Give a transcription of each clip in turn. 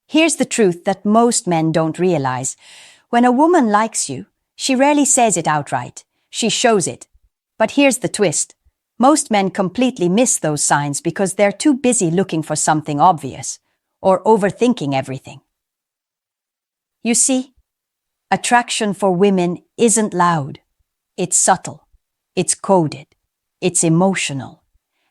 Here's the truth that most men don't realize. When a woman likes you, she rarely says it outright. She shows it. But here's the twist. Most men completely miss those signs because they're too busy looking for something obvious or overthinking everything. You see, attraction for women isn't loud. It's subtle. It's coded. It's emotional.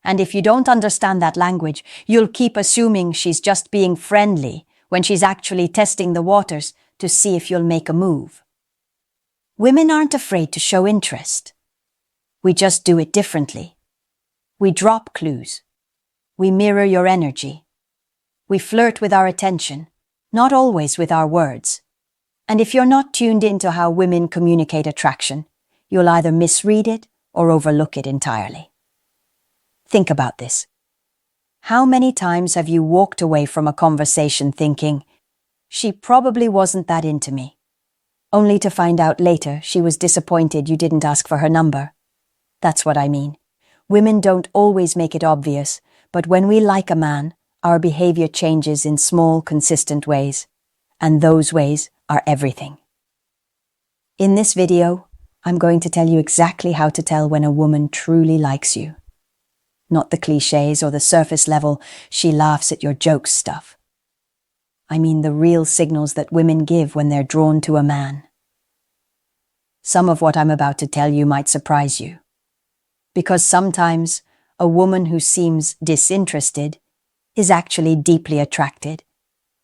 And if you don't understand that language, you'll keep assuming she's just being friendly when she's actually testing the waters to see if you'll make a move. Women aren't afraid to show interest. We just do it differently. We drop clues. We mirror your energy. We flirt with our attention, not always with our words. And if you're not tuned into how women communicate attraction, you'll either misread it or overlook it entirely. Think about this. How many times have you walked away from a conversation thinking, "She probably wasn't that into me," only to find out later she was disappointed you didn't ask for her number? That's what I mean. Women don't always make it obvious, but when we like a man, our behavior changes in small, consistent ways. And those ways are everything. In this video, I'm going to tell you exactly how to tell when a woman truly likes you. Not the clichés or the surface level, she laughs at your jokes stuff. I mean the real signals that women give when they're drawn to a man. Some of what I'm about to tell you might surprise you. Because sometimes a woman who seems disinterested is actually deeply attracted.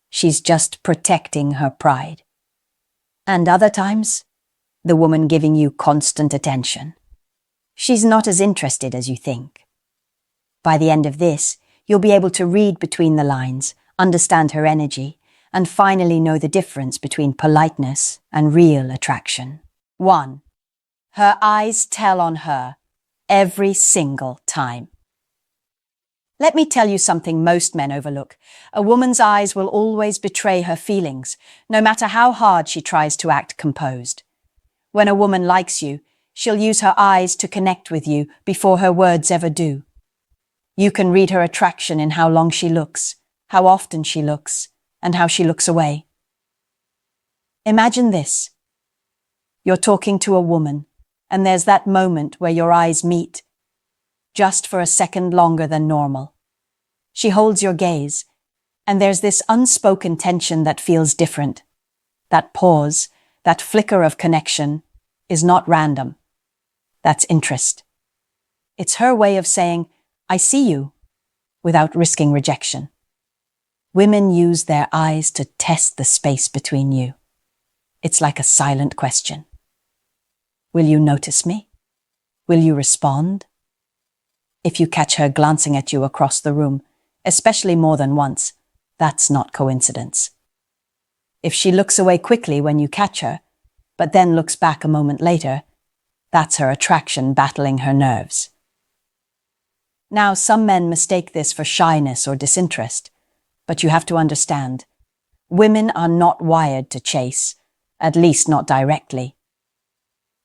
She's just protecting her pride. And other times, the woman giving you constant attention. She's not as interested as you think. By the end of this, you'll be able to read between the lines, understand her energy, and finally know the difference between politeness and real attraction. 1. Her eyes tell on her every single time. Let me tell you something most men overlook. A woman's eyes will always betray her feelings, no matter how hard she tries to act composed. When a woman likes you, she'll use her eyes to connect with you before her words ever do. You can read her attraction in how long she looks, how often she looks, and how she looks away. Imagine this. You're talking to a woman, and there's that moment where your eyes meet, just for a second longer than normal. She holds your gaze, and there's this unspoken tension that feels different. That pause, that flicker of connection, is not random. That's interest. It's her way of saying, "I see you," without risking rejection. Women use their eyes to test the space between you. It's like a silent question. Will you notice me? Will you respond? If you catch her glancing at you across the room, especially more than once, that's not coincidence. If she looks away quickly when you catch her, but then looks back a moment later, that's her attraction battling her nerves. Now, some men mistake this for shyness or disinterest, but you have to understand, women are not wired to chase, at least not directly.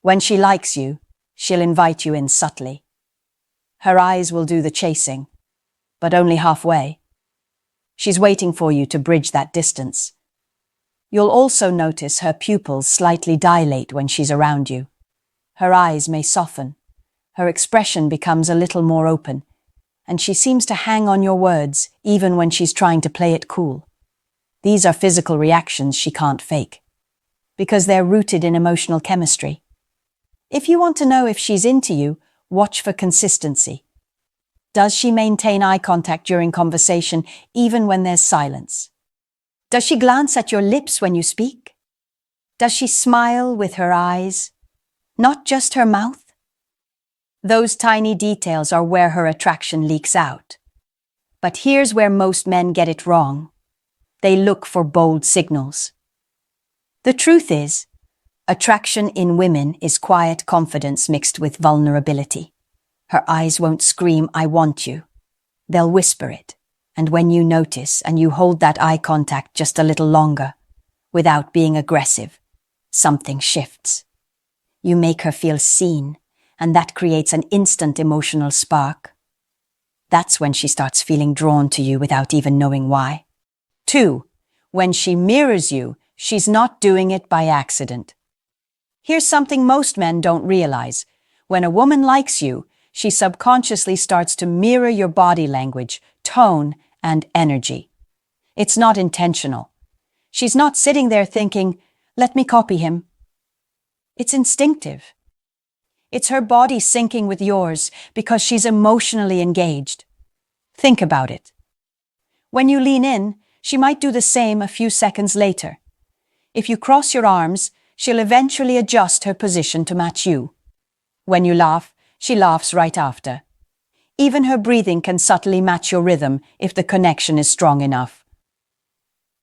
When she likes you, she'll invite you in subtly. Her eyes will do the chasing, but only halfway. She's waiting for you to bridge that distance. You'll also notice her pupils slightly dilate when she's around you. Her eyes may soften. Her expression becomes a little more open, and she seems to hang on your words even when she's trying to play it cool. These are physical reactions she can't fake, because they're rooted in emotional chemistry. If you want to know if she's into you, watch for consistency. Does she maintain eye contact during conversation, even when there's silence? Does she glance at your lips when you speak? Does she smile with her eyes, not just her mouth? Those tiny details are where her attraction leaks out. But here's where most men get it wrong. They look for bold signals. The truth is, attraction in women is quiet confidence mixed with vulnerability. Her eyes won't scream, "I want you." They'll whisper it. And when you notice and you hold that eye contact just a little longer, without being aggressive, something shifts. You make her feel seen, and that creates an instant emotional spark. That's when she starts feeling drawn to you without even knowing why. 2. When she mirrors you, she's not doing it by accident. Here's something most men don't realize. When a woman likes you, she subconsciously starts to mirror your body language, tone, and energy. It's not intentional. She's not sitting there thinking, let me copy him. It's instinctive. It's her body syncing with yours because she's emotionally engaged. Think about it. When you lean in, she might do the same a few seconds later. If you cross your arms, she'll eventually adjust her position to match you. When you laugh, she laughs right after. Even her breathing can subtly match your rhythm if the connection is strong enough.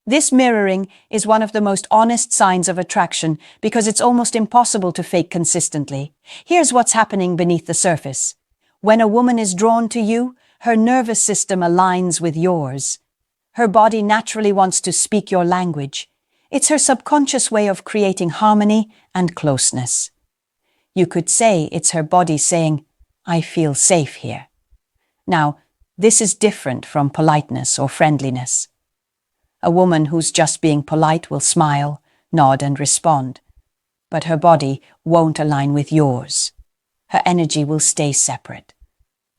This mirroring is one of the most honest signs of attraction because it's almost impossible to fake consistently. Here's what's happening beneath the surface. When a woman is drawn to you, her nervous system aligns with yours. Her body naturally wants to speak your language. It's her subconscious way of creating harmony and closeness. You could say it's her body saying, I feel safe here. Now, this is different from politeness or friendliness. A woman who's just being polite will smile, nod, and respond. But her body won't align with yours. Her energy will stay separate.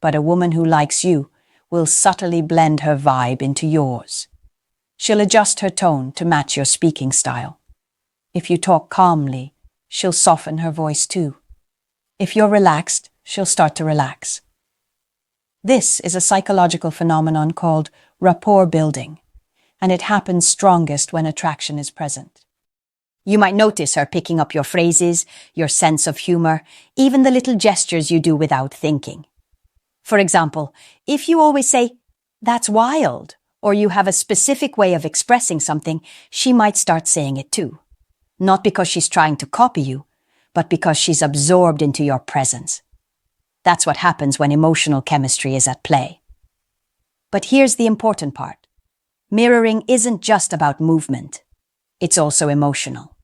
But a woman who likes you will subtly blend her vibe into yours. She'll adjust her tone to match your speaking style. If you talk calmly, she'll soften her voice too. If you're relaxed, she'll start to relax. This is a psychological phenomenon called rapport building, and it happens strongest when attraction is present. You might notice her picking up your phrases, your sense of humor, even the little gestures you do without thinking. For example, if you always say, "That's wild," or you have a specific way of expressing something, she might start saying it too. Not because she's trying to copy you, but because she's absorbed into your presence. That's what happens when emotional chemistry is at play. But here's the important part. Mirroring isn't just about movement. It's also emotional.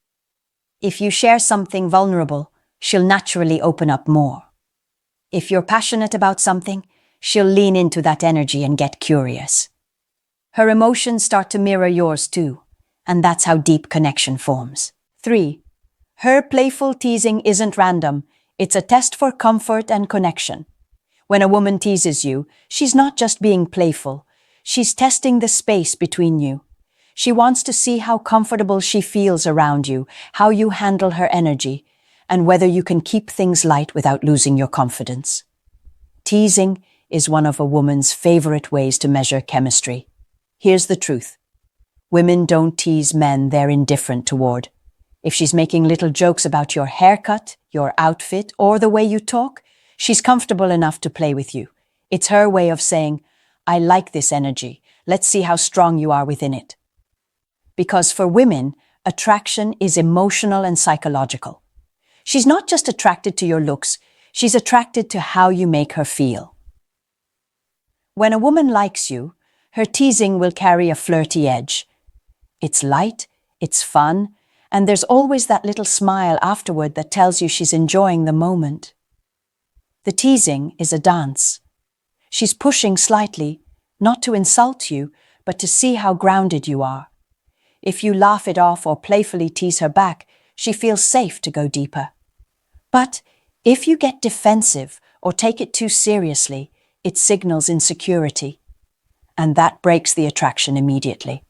If you share something vulnerable, she'll naturally open up more. If you're passionate about something, she'll lean into that energy and get curious. Her emotions start to mirror yours too, and that's how deep connection forms. 3. Her playful teasing isn't random. It's a test for comfort and connection. When a woman teases you, she's not just being playful. She's testing the space between you. She wants to see how comfortable she feels around you, how you handle her energy, and whether you can keep things light without losing your confidence. Teasing is one of a woman's favorite ways to measure chemistry. Here's the truth. Women don't tease men they're indifferent toward. If she's making little jokes about your haircut, your outfit, or the way you talk, she's comfortable enough to play with you. It's her way of saying, I like this energy. Let's see how strong you are within it. Because for women, attraction is emotional and psychological. She's not just attracted to your looks, she's attracted to how you make her feel. When a woman likes you, her teasing will carry a flirty edge. It's light, it's fun, and there's always that little smile afterward that tells you she's enjoying the moment. The teasing is a dance. She's pushing slightly, not to insult you, but to see how grounded you are. If you laugh it off or playfully tease her back, she feels safe to go deeper. But if you get defensive or take it too seriously, it signals insecurity, and that breaks the attraction immediately.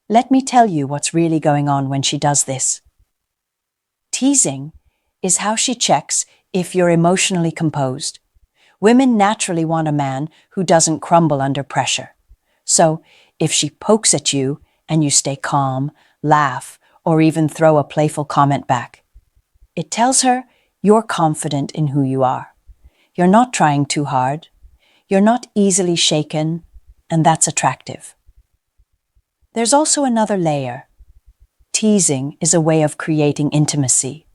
Let me tell you what's really going on when she does this. Teasing is how she checks if you're emotionally composed. Women naturally want a man who doesn't crumble under pressure. So, if she pokes at you and you stay calm, laugh, or even throw a playful comment back, it tells her you're confident in who you are. You're not trying too hard. You're not easily shaken, and that's attractive. There's also another layer. Teasing is a way of creating intimacy.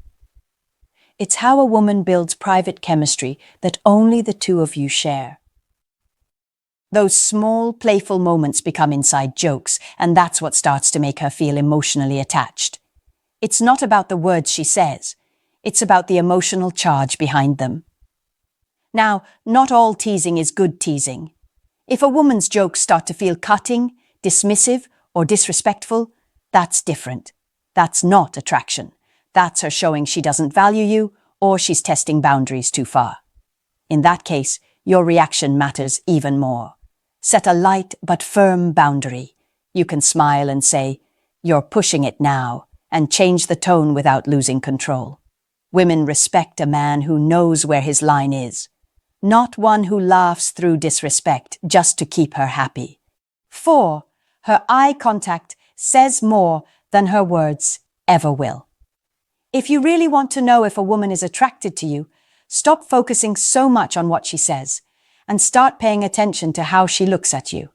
It's how a woman builds private chemistry that only the two of you share. Those small, playful moments become inside jokes, and that's what starts to make her feel emotionally attached. It's not about the words she says. It's about the emotional charge behind them. Now, not all teasing is good teasing. If a woman's jokes start to feel cutting, dismissive, or disrespectful, that's different. That's not attraction. That's her showing she doesn't value you, or she's testing boundaries too far. In that case, your reaction matters even more. Set a light but firm boundary. You can smile and say, "You're pushing it now," and change the tone without losing control. Women respect a man who knows where his line is, not one who laughs through disrespect just to keep her happy. 4. Her eye contact says more than her words ever will. If you really want to know if a woman is attracted to you, stop focusing so much on what she says and start paying attention to how she looks at you.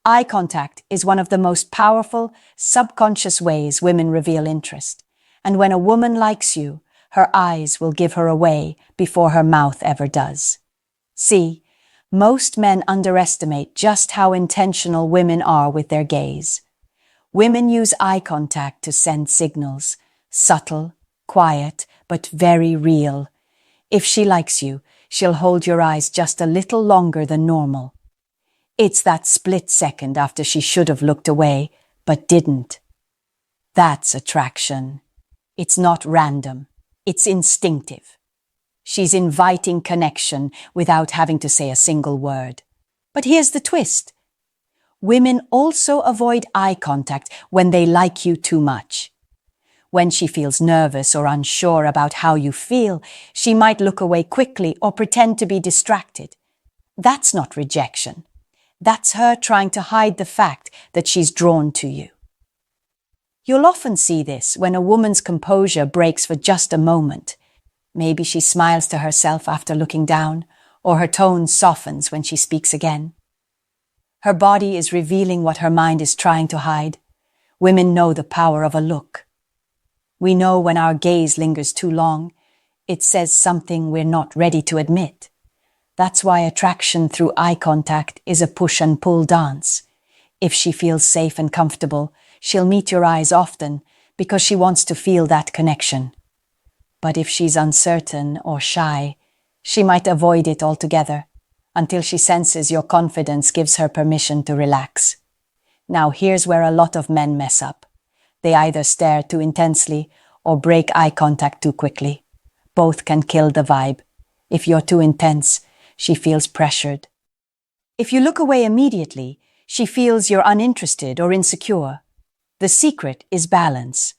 Eye contact is one of the most powerful, subconscious ways women reveal interest. And when a woman likes you, her eyes will give her away before her mouth ever does. See, most men underestimate just how intentional women are with their gaze. Women use eye contact to send signals, subtle, quiet, but very real. If she likes you, she'll hold your eyes just a little longer than normal. It's that split second after she should have looked away, but didn't. That's attraction. It's not random. It's instinctive. She's inviting connection without having to say a single word. But here's the twist. Women also avoid eye contact when they like you too much. When she feels nervous or unsure about how you feel, she might look away quickly or pretend to be distracted. That's not rejection. That's her trying to hide the fact that she's drawn to you. You'll often see this when a woman's composure breaks for just a moment. Maybe she smiles to herself after looking down, or her tone softens when she speaks again. Her body is revealing what her mind is trying to hide. Women know the power of a look. We know when our gaze lingers too long, it says something we're not ready to admit. That's why attraction through eye contact is a push and pull dance. If she feels safe and comfortable, she'll meet your eyes often because she wants to feel that connection. But if she's uncertain or shy, she might avoid it altogether until she senses your confidence gives her permission to relax. Now here's where a lot of men mess up. They either stare too intensely or break eye contact too quickly. Both can kill the vibe. If you're too intense, she feels pressured. If you look away immediately, she feels you're uninterested or insecure. The secret is balance.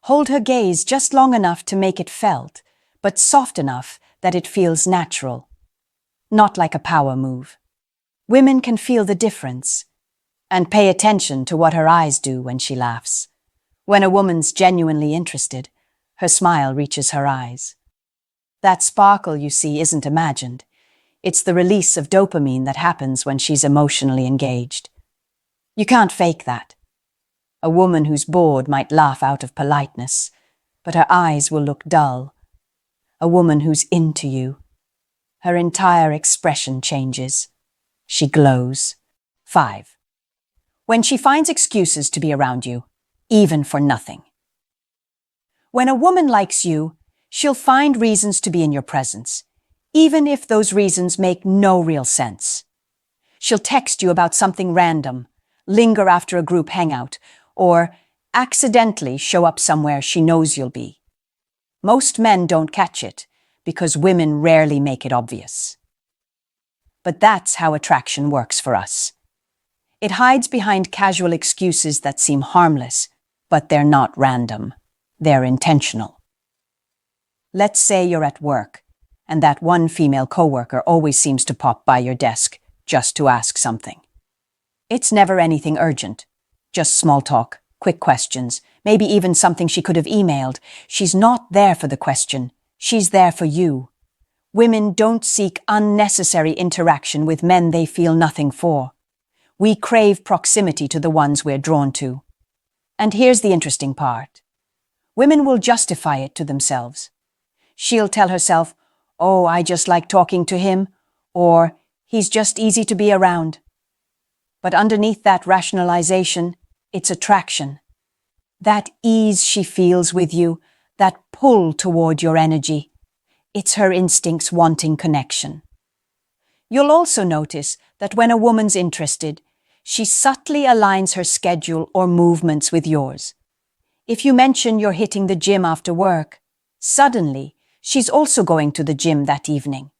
Hold her gaze just long enough to make it felt, but soft enough that it feels natural. Not like a power move. Women can feel the difference. And pay attention to what her eyes do when she laughs. When a woman's genuinely interested, her smile reaches her eyes. That sparkle you see isn't imagined. It's the release of dopamine that happens when she's emotionally engaged. You can't fake that. A woman who's bored might laugh out of politeness, but her eyes will look dull. A woman who's into you, her entire expression changes. She glows. 5. When she finds excuses to be around you, even for nothing. When a woman likes you, she'll find reasons to be in your presence, even if those reasons make no real sense. She'll text you about something random, linger after a group hangout, or accidentally show up somewhere she knows you'll be. Most men don't catch it because women rarely make it obvious. But that's how attraction works for us. It hides behind casual excuses that seem harmless, but they're not random. They're intentional. Let's say you're at work, and that one female coworker always seems to pop by your desk just to ask something. It's never anything urgent, just small talk, quick questions, maybe even something she could have emailed. She's not there for the question. She's there for you. Women don't seek unnecessary interaction with men they feel nothing for. We crave proximity to the ones we're drawn to. And here's the interesting part. Women will justify it to themselves. She'll tell herself, "Oh, I just like talking to him," or "He's just easy to be around." But underneath that rationalization, it's attraction. That ease she feels with you, that pull toward your energy. It's her instincts wanting connection. You'll also notice that when a woman's interested, she subtly aligns her schedule or movements with yours. If you mention you're hitting the gym after work, suddenly she's also going to the gym that evening.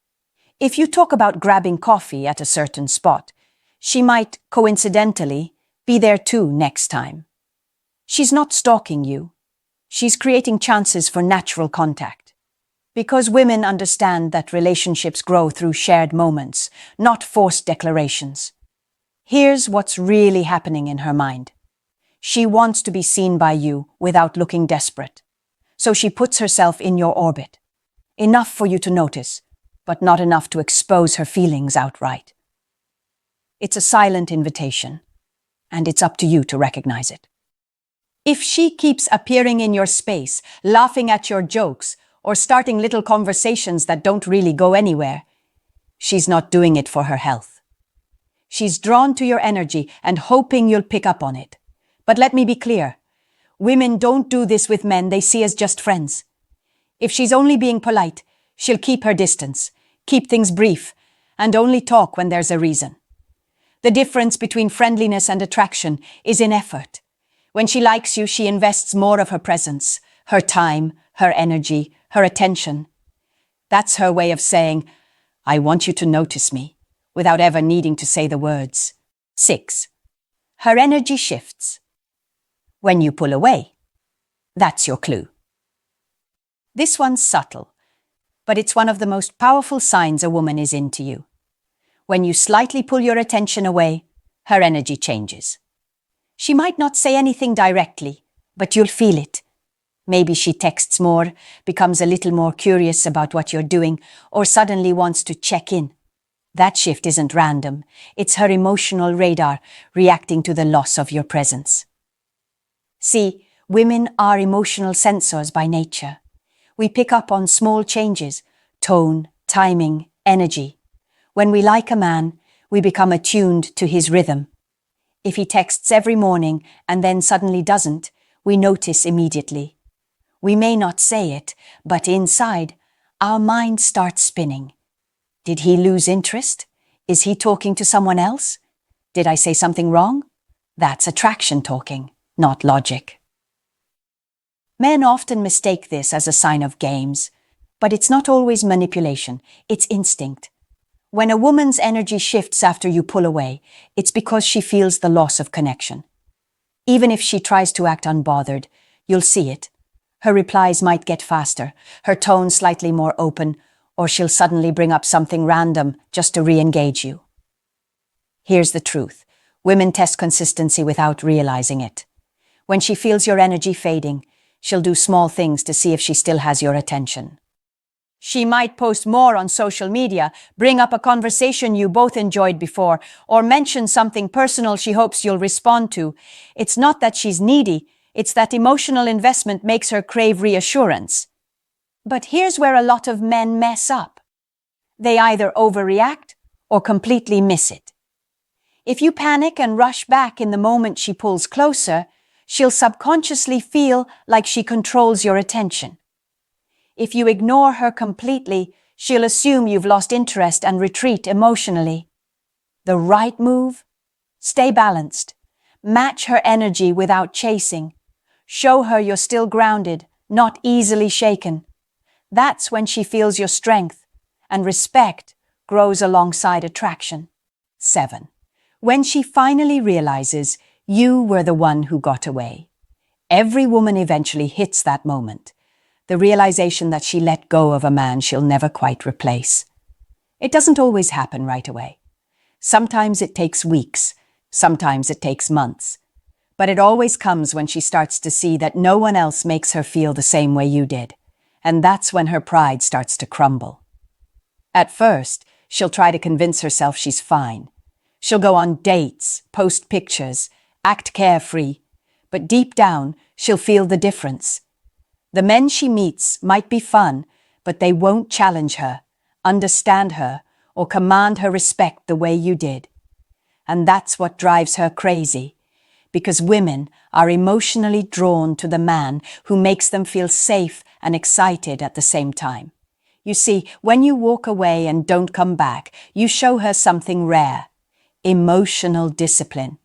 If you talk about grabbing coffee at a certain spot, she might, coincidentally, be there too next time. She's not stalking you. She's creating chances for natural contact. Because women understand that relationships grow through shared moments, not forced declarations. Here's what's really happening in her mind. She wants to be seen by you without looking desperate. So she puts herself in your orbit. Enough for you to notice, but not enough to expose her feelings outright. It's a silent invitation, and it's up to you to recognize it. If she keeps appearing in your space, laughing at your jokes, or starting little conversations that don't really go anywhere, she's not doing it for her health. She's drawn to your energy and hoping you'll pick up on it. But let me be clear, women don't do this with men they see as just friends. If she's only being polite, she'll keep her distance, keep things brief, and only talk when there's a reason. The difference between friendliness and attraction is in effort. When she likes you, she invests more of her presence, her time, her energy, her attention. That's her way of saying, I want you to notice me, without ever needing to say the words. 6. Her energy shifts. When you pull away, that's your clue. This one's subtle, but it's one of the most powerful signs a woman is into you. When you slightly pull your attention away, her energy changes. She might not say anything directly, but you'll feel it. Maybe she texts more, becomes a little more curious about what you're doing, or suddenly wants to check in. That shift isn't random. It's her emotional radar reacting to the loss of your presence. See, women are emotional sensors by nature. We pick up on small changes, tone, timing, energy. When we like a man, we become attuned to his rhythm. If he texts every morning and then suddenly doesn't, we notice immediately. We may not say it, but inside, our mind starts spinning. Did he lose interest? Is he talking to someone else? Did I say something wrong? That's attraction talking, not logic. Men often mistake this as a sign of games, but it's not always manipulation, it's instinct. When a woman's energy shifts after you pull away, it's because she feels the loss of connection. Even if she tries to act unbothered, you'll see it. Her replies might get faster, her tone slightly more open, or she'll suddenly bring up something random just to re-engage you. Here's the truth. Women test consistency without realizing it. When she feels your energy fading, she'll do small things to see if she still has your attention. She might post more on social media, bring up a conversation you both enjoyed before, or mention something personal she hopes you'll respond to. It's not that she's needy, it's that emotional investment makes her crave reassurance. But here's where a lot of men mess up. They either overreact or completely miss it. If you panic and rush back in the moment she pulls closer, she'll subconsciously feel like she controls your attention. If you ignore her completely, she'll assume you've lost interest and retreat emotionally. The right move? Stay balanced. Match her energy without chasing. Show her you're still grounded, not easily shaken. That's when she feels your strength, and respect grows alongside attraction. 7. When she finally realizes you were the one who got away. Every woman eventually hits that moment. The realization that she let go of a man she'll never quite replace. It doesn't always happen right away. Sometimes it takes weeks, sometimes it takes months. But it always comes when she starts to see that no one else makes her feel the same way you did. And that's when her pride starts to crumble. At first, she'll try to convince herself she's fine. She'll go on dates, post pictures, act carefree. But deep down, she'll feel the difference. The men she meets might be fun, but they won't challenge her, understand her, or command her respect the way you did. And that's what drives her crazy, because women are emotionally drawn to the man who makes them feel safe and excited at the same time. You see, when you walk away and don't come back, you show her something rare: emotional discipline.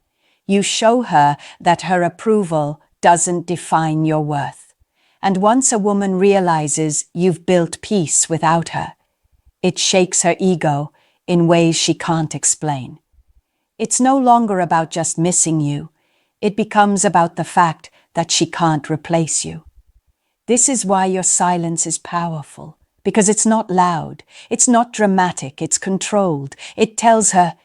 You show her that her approval doesn't define your worth. And once a woman realizes you've built peace without her, it shakes her ego in ways she can't explain. It's no longer about just missing you. It becomes about the fact that she can't replace you. This is why your silence is powerful, because it's not loud, it's not dramatic, it's controlled. It tells her,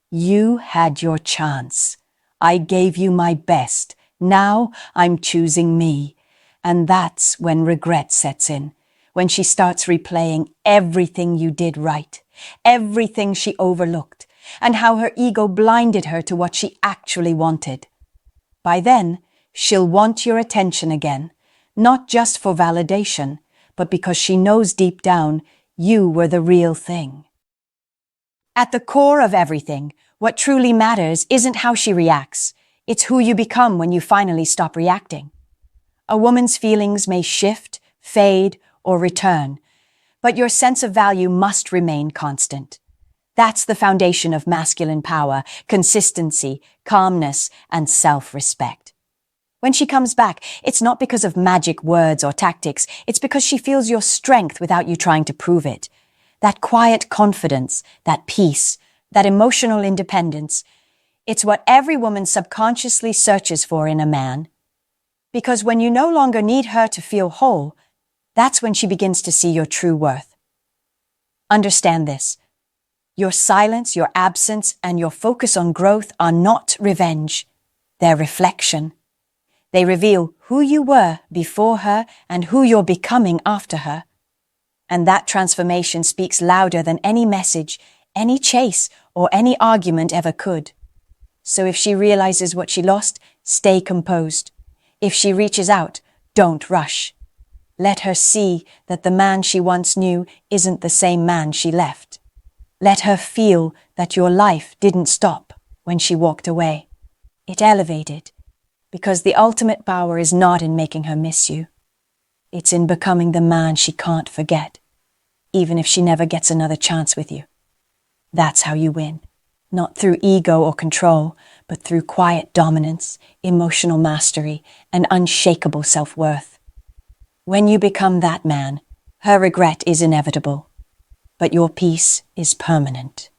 you had your chance. I gave you my best. Now I'm choosing me. And that's when regret sets in, when she starts replaying everything you did right, everything she overlooked, and how her ego blinded her to what she actually wanted. By then, she'll want your attention again, not just for validation, but because she knows deep down you were the real thing. At the core of everything, what truly matters isn't how she reacts, it's who you become when you finally stop reacting. A woman's feelings may shift, fade, or return, but your sense of value must remain constant. That's the foundation of masculine power, consistency, calmness, and self-respect. When she comes back, it's not because of magic words or tactics, it's because she feels your strength without you trying to prove it. That quiet confidence, that peace, that emotional independence, it's what every woman subconsciously searches for in a man. Because when you no longer need her to feel whole, that's when she begins to see your true worth. Understand this. Your silence, your absence, and your focus on growth are not revenge. They're reflection. They reveal who you were before her and who you're becoming after her. And that transformation speaks louder than any message, any chase, or any argument ever could. So if she realizes what she lost, stay composed. If she reaches out, don't rush. Let her see that the man she once knew isn't the same man she left. Let her feel that your life didn't stop when she walked away. It elevated, because the ultimate power is not in making her miss you. It's in becoming the man she can't forget, even if she never gets another chance with you. That's how you win, not through ego or control, but through quiet dominance, emotional mastery, and unshakable self-worth. When you become that man, her regret is inevitable, but your peace is permanent.